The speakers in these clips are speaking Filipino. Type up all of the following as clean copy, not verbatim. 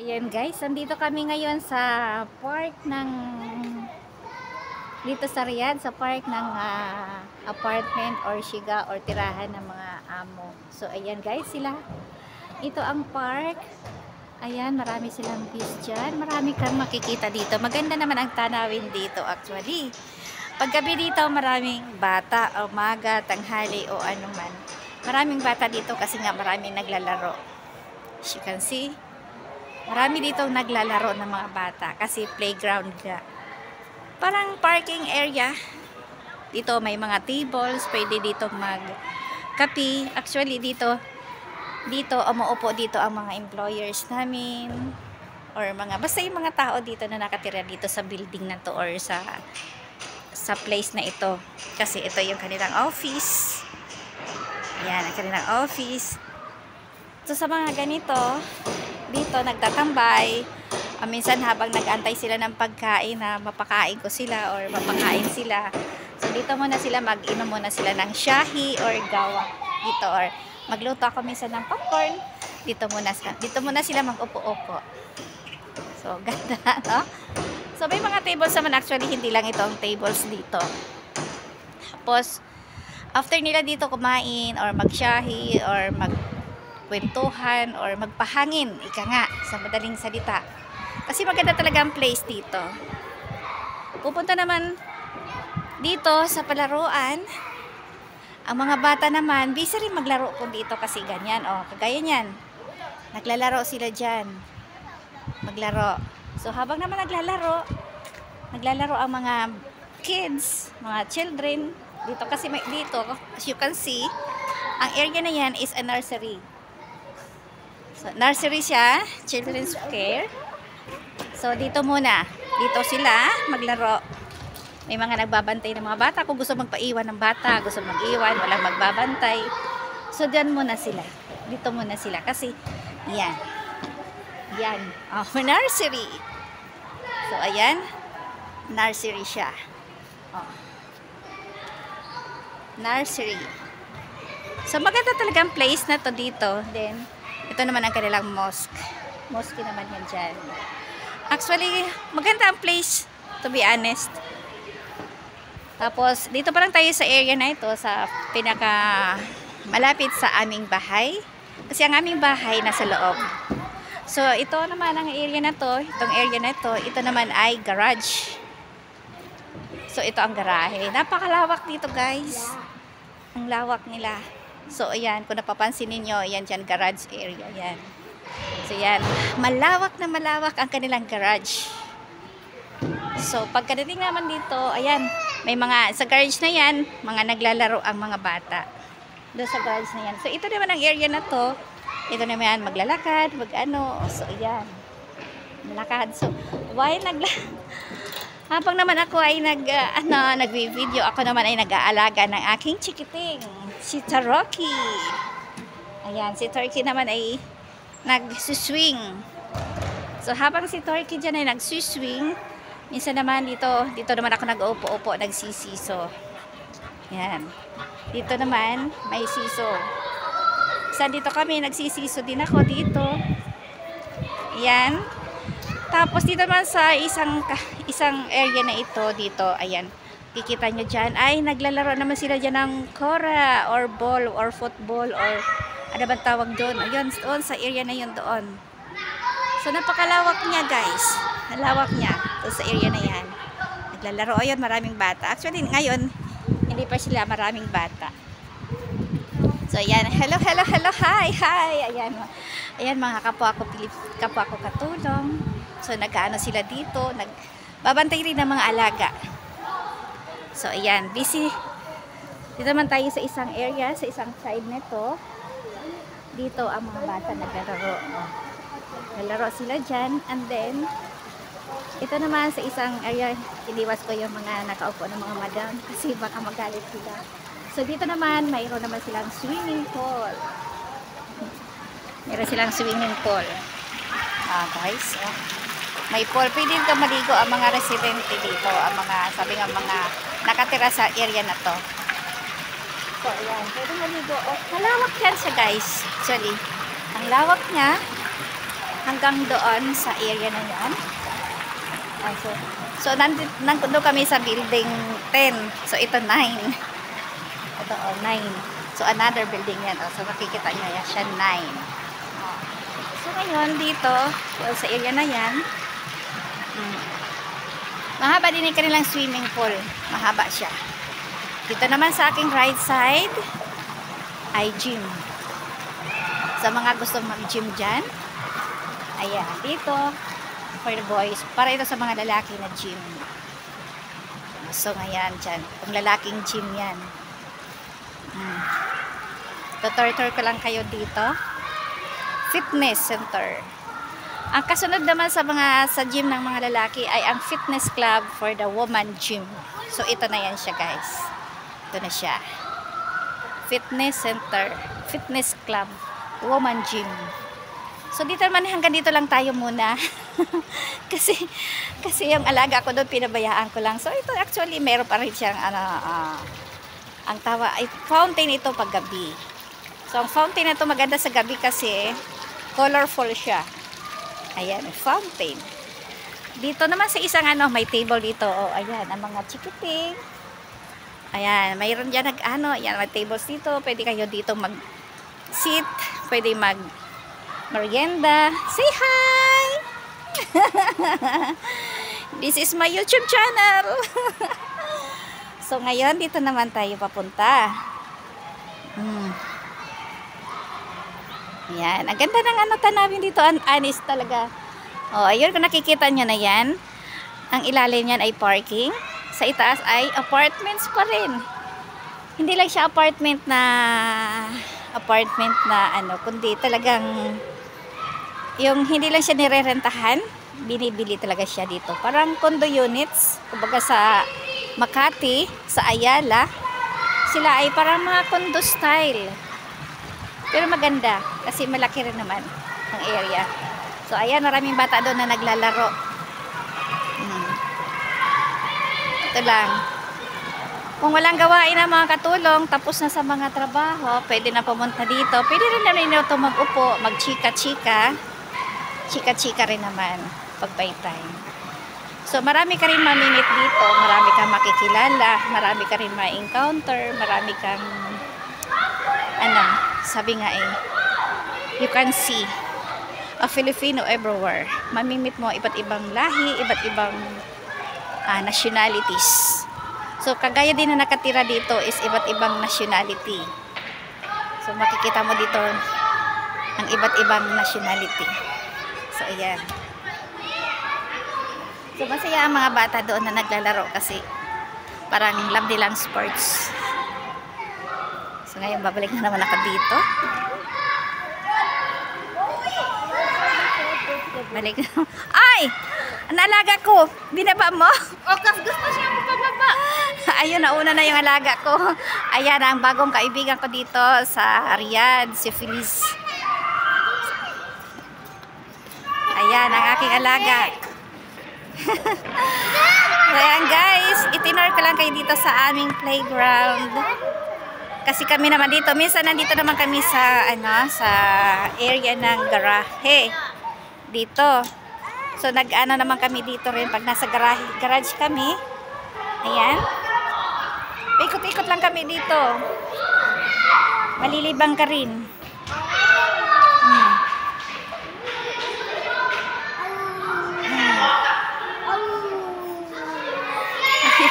Ayan guys, nandito kami ngayon sa park ng dito sa Riyadh, sa park ng apartment or shiga or tirahan ng mga amo. So ayan guys, sila. Ito ang park. Ayan, marami silang views dyan. Marami kang makikita dito. Maganda naman ang tanawin dito actually. Paggabi dito, maraming bata, umaga, tanghali o anuman. Maraming bata dito kasi nga maraming naglalaro. As you can see, marami dito naglalaro ng mga bata kasi playground ka. Parang parking area. Dito may mga tables, pwede dito mag-kape. Actually dito umuupo dito ang mga employers namin or basta yung mga tao dito na nakatira dito sa building na to or sa place na ito. Kasi ito yung kanilang office. Yan, ang kanilang office. So sa mga ganito, dito nagtatambay. Minsan habang nag-antay sila ng pagkain na mapakain ko sila or mapakain sila. So dito muna sila mag-inom muna sila ng shahi or gawa dito or magluto ako minsan ng popcorn. Dito muna sila mag-upo-upo. So ganda, no? So may mga tables naman actually, hindi lang ito ang tables dito. Tapos after nila dito kumain or mag-shahi or magkwentuhan or magpahangin, ika nga sa madaling salita. Kasi maganda talaga ang place dito. Pupunta naman dito sa palaruan. Ang mga bata naman, busy rin maglaro ko dito kasi ganyan. O, kagaya niyan. Naglalaro sila dyan. Maglaro. So, habang naman naglalaro ang mga kids, mga children. Dito kasi dito, as you can see, ang area na yan is a nursery. So, nursery siya, children's care. So, dito muna. Dito sila maglaro. May mga nagbabantay ng mga bata. Kung gusto magpaiwan ng bata, gusto mag-iwan, walang magbabantay. So, dyan muna sila. Dito muna sila. Kasi, yan. Yan. Oh, nursery. So, ayan. Nursery siya. Oh. Nursery. So, maganda talagang place na to dito. Then, ito naman ang kanilang mosque. Mosque naman yan dyan. Actually, maganda ang place, to be honest. Tapos, dito pa lang tayo sa area na ito, sa malapit sa aming bahay. Kasi ang aming bahay nasa loob. So, ito naman ang area na to, itong area na ito naman ay garage. So, ito ang garahe. Napakalawak dito, guys. Ang lawak nila. So, ayan, kung napapansin ninyo, ayan dyan, garage area, ayan. So, yan. Malawak na malawak ang kanilang garage. So, pagkadating naman dito, ayan, may sa garage na yan, mga naglalaro ang mga bata. Doon sa garage na yan. So, ito naman ang area na to. Ito naman, maglalakad, So, ayan. Malakad. So, habang naman ako ay nag-video, ako naman ay nag-aalaga ng aking chikiting, si Taroki. Ayan, si Turkey naman ay nag-swing. So, habang si Turkey dyan ay nag-swing, minsan naman dito naman ako nag-upo-upo, nagsisiso. Yan. Dito naman, may siso. Minsan dito kami, nagsisiso din ako dito. Yan. Tapos dito naman sa isang area na ito, dito, ayan. Kikita nyo dyan, ay naglalaro naman sila dyan ng kora, or ball, or football, or ano ba tawag doon? Ayun, doon sa area na yun doon. So, napakalawak niya, guys. Halawak niya. Doon sa area na yan. Naglalaro. Ayun, maraming bata. Actually, ngayon, hindi pa sila maraming bata. So, ayan. Hello. Hi. Ayan. Ayan, mga kapwa ko katulong. So, nag-ano sila dito. Nagbabantay rin ng mga alaga. So, ayan. Busy. Dito naman tayo sa isang area, sa isang side nito. Dito ang mga bata naglalaro. Naglalaro sila dyan. And then, ito naman sa isang area, iniwas ko yung mga nakaupo ng mga madam kasi baka magalit sila. So, dito naman, mayroon naman silang swimming pool. Mayroon silang swimming pool. Guys, may pool. Pwede ka maligo ang mga residente dito. Ang mga nakatira sa area na to. So, ayan. Pwede maligo. Malawak yan siya, guys. Actually, ang lawak niya. hanggang doon sa area na yan. So nandito kami sa building 10. So ito 9. Ito 9. So another building yan. So makikita nyo yan siya 9. So ngayon dito sa area na yan, mahaba din yung kanilang swimming pool. Mahaba siya. Dito naman sa aking right side ay gym. Sa mga gustong mag-gym dyan, ayan, dito for the boys. Para ito sa mga lalaki na gym. So ngayon dyan, kung lalaking gym yan. Tutor-tour ko lang kayo dito. Fitness center. Ang kasunod naman sa gym ng mga lalaki ay ang fitness club for the woman gym. So ito na yan siya, guys. Ito na siya. Fitness center, fitness club, woman gym. So dito naman hanggang dito lang tayo muna. kasi yung alaga ko doon pinabayaan ko lang. So ito actually meron pa rin siyang ang tawa ay fountain ito pag gabi. So ang fountain na ito maganda sa gabi kasi colorful siya. Ayan, fountain. Dito naman sa isang may table dito. Oh, ayan, ang mga chikiting. Ayan, mayroon dyan ayan, may tables dito. Pwede kayo dito mag-sit. Pwede mag-merienda. Say hi! This is my YouTube channel. So, ngayon, dito naman tayo papunta. Ayan, ang ganda ng tanawin dito. Anis talaga. Oh, ayun, kung nakikita nyo na yan. Ang ilalim niyan ay parking. Sa itaas ay apartments pa rin. Hindi lang siya apartment na kundi talagang yung hindi lang siya nirerentahan, binibili talaga siya dito. Parang condo units, kumbaga sa Makati, sa Ayala, sila ay parang mga condo style. Pero maganda kasi malaki rin naman ang area. So ayan, maraming bata doon na naglalaro. Ito lang. Kung walang gawain ng mga katulong, tapos na sa mga trabaho, pwede na pumunta dito. Pwede rin na rin ito mag-upo, mag-chika-chika. Chika-chika rin naman pag by time. So marami ka rin mamimit dito, marami kang makikilala, marami ka rin ma-encounter, marami kang sabi nga you can see a Filipino everywhere. Mamimit mo iba't ibang lahi, iba't ibang nationalities. So kagaya din na nakatira dito is iba't ibang nationality. So makikita mo dito ang iba't ibang nationality. So ayan. So masaya ang mga bata doon na naglalaro kasi parang love nilang sports. So ngayon babalik na naman ako dito. Balik na. Ay! Ang alaga ko! Binaba mo? O, kas gusto siya mo pababa. Ayun, nauna na yung alaga ko. Ayan, ang bagong kaibigan ko dito sa Riyadh, si Feliz. Ayan, ang aking alaga. Ayan guys, itinor ko lang kayo dito sa aming playground. Kasi kami naman dito, minsan nandito naman kami sa sa area ng garahe. Dito. So nag-ano naman kami dito rin pag nasa garage kami. Ayan. Ikot-ikot lang kami dito. Malilibang ka rin.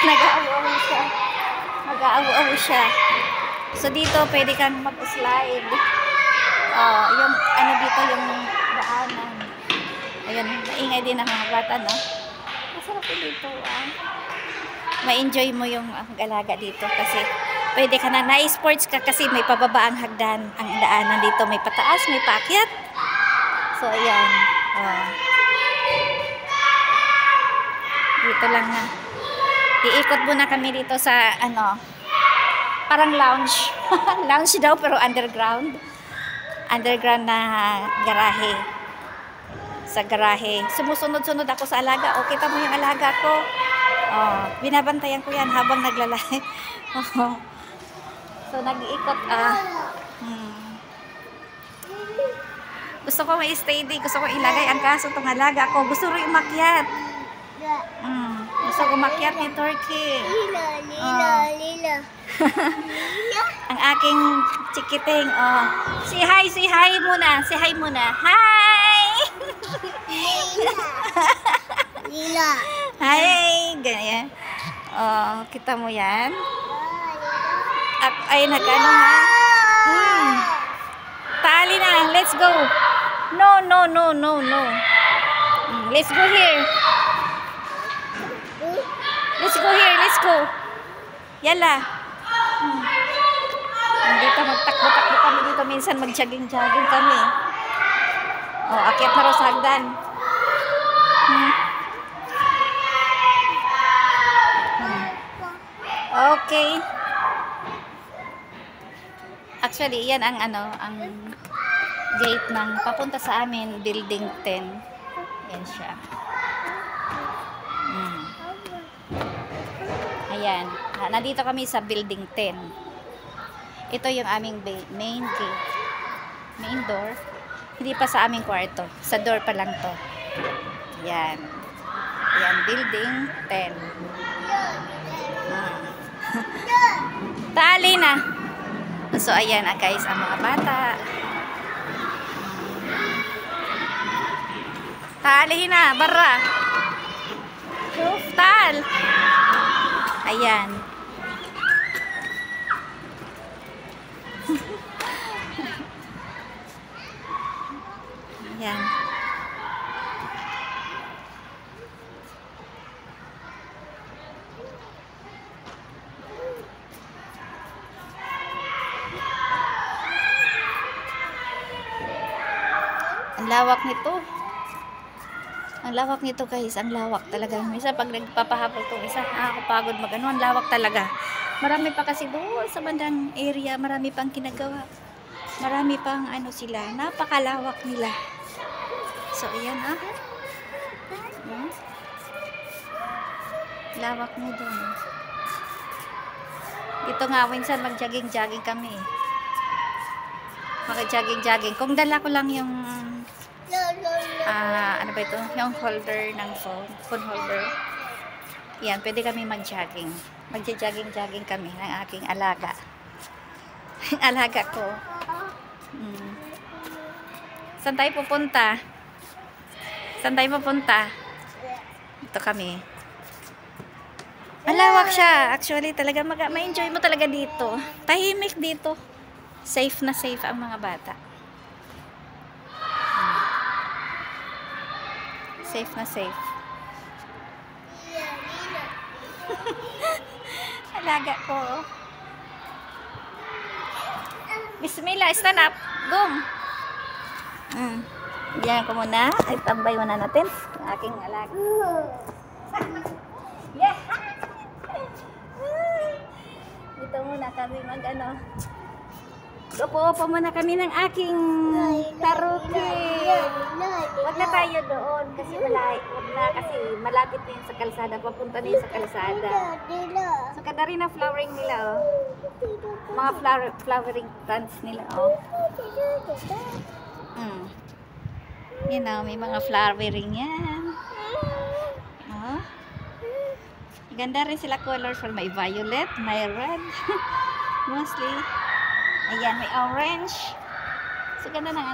Nag-aaw-aw siya. Nag-aaw-aw siya. So dito pwede kang mag-slide. Yung dito yung daanan. Ayun, maingay din ang mga bata, no? Masarap dito, ma-enjoy mo yung alaga dito kasi pwede ka na na-sports ka kasi may pababa ang hagdan, ang daanan dito, may pataas, may paakyat. So ayan. Dito lang na. Iikot muna kami dito sa parang lounge. Lounge daw pero underground. Underground na garahe. Sa garahe. Sumusunod-sunod ako sa alaga. O, kita mo yung alaga ko. Binabantayan ko yan habang naglalay. So, nag-iikot. Gusto ko may steady. Gusto ko ilagay ang kaso itong alaga ko. Gusto rin umakyat. Gusto ko umakyat ni Turkey. Lila. Ang aking chikiting. Oh. Say hi muna. Say hi muna. Hi! Lila. Hi! Ganyan. Oh, kita mo yan? Ay, nagano ha? Tali na. Let's go. No. Let's go here. Let's go. Yala. Dito magtakbo-takbo kami dito. Minsan mag-jogging kami. Oh, akyat na raw sa hagdan. Okay. Actually, yan ang ang gate ng papunta sa amin, building 10. Yan siya. Ayan. Nandito kami sa building 10. Ito yung aming main gate. Main door. Hindi pa sa aming kwarto. Sa door pa lang to. Ayan. Ayan, building 10. Tali na. So, ayan guys, ang mga bata. Tali na, barra. Tal. Ayan. Ayan. Ang lawak nito. Ang lawak nito guys. Ang lawak talaga. Minsan pag nagpapahabol itong isa, nakakapagod mag-ano. Ang lawak talaga. Marami pa kasi doon sa bandang area. Marami pang kinagawa. Marami pang sila. Napakalawak nila. So, ayan lawak mo doon. Dito nga, minsan mag-jogging kami. Mag-jogging. Kung dala ko lang yung ano ba ito? Yung holder ng phone holder. Yan, pwede kami mag-jogging. Mag-jogging kami ng aking alaga. Ang alaga ko. Saan tayo pupunta? Ito kami. Malawak siya. Actually, talaga ma-enjoy mo talaga dito. Tahimik dito. Safe na safe ang mga bata. Safe na safe. Alaga ko. Bismillah, stand up. Boom. Diyan ko muna. Ay, tambay muna natin ang aking alaga. Yeah. Dito muna kami Upo muna kami ng aking taruki. Wag na tayo doon kasi malapit na yun sa kalsada. Papunta na yun sa kalsada. So, kada rin na flowering nila, oh. Mga flowering plants nila, oh. You know, may mga flowering yan. Oh. Ganda rin sila colorful. May violet, may red. Mostly. Ayan, may orange. So, ganda ng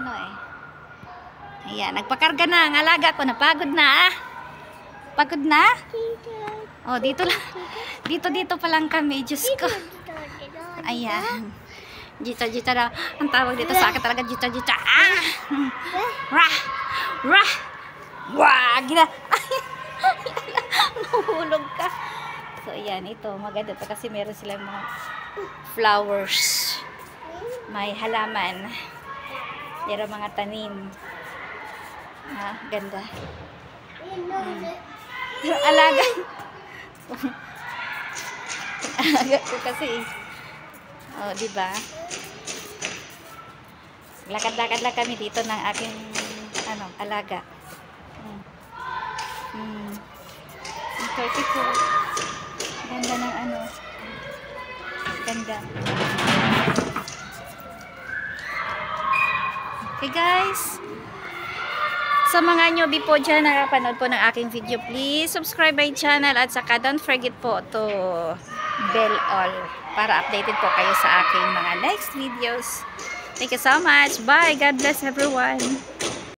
Ayan, nagpakarga na. Ang alaga ko, napagod na. Pagod na? Oh, dito lang. Dito pa lang kami. Diyos ko. Ayan. Jita na. Ang tawag dito sa akin talaga, jita. Rah! Wah! Gina. Nahulog ka. So, ayan. Ito, maganda to kasi meron silang mga flowers. May halaman. Meron mga tanim. Ganda. Pero alaga ko kasi. Oh, diba? Lakad-lakad lang kami dito ng aking alaga. Ang 34. Ganda ng ganda. Okay guys, sa mga newbie po dyan na panood po ng aking video, please subscribe my channel at saka don't forget po to bell all para updated po kayo sa aking mga next videos. Thank you so much. Bye. God bless everyone.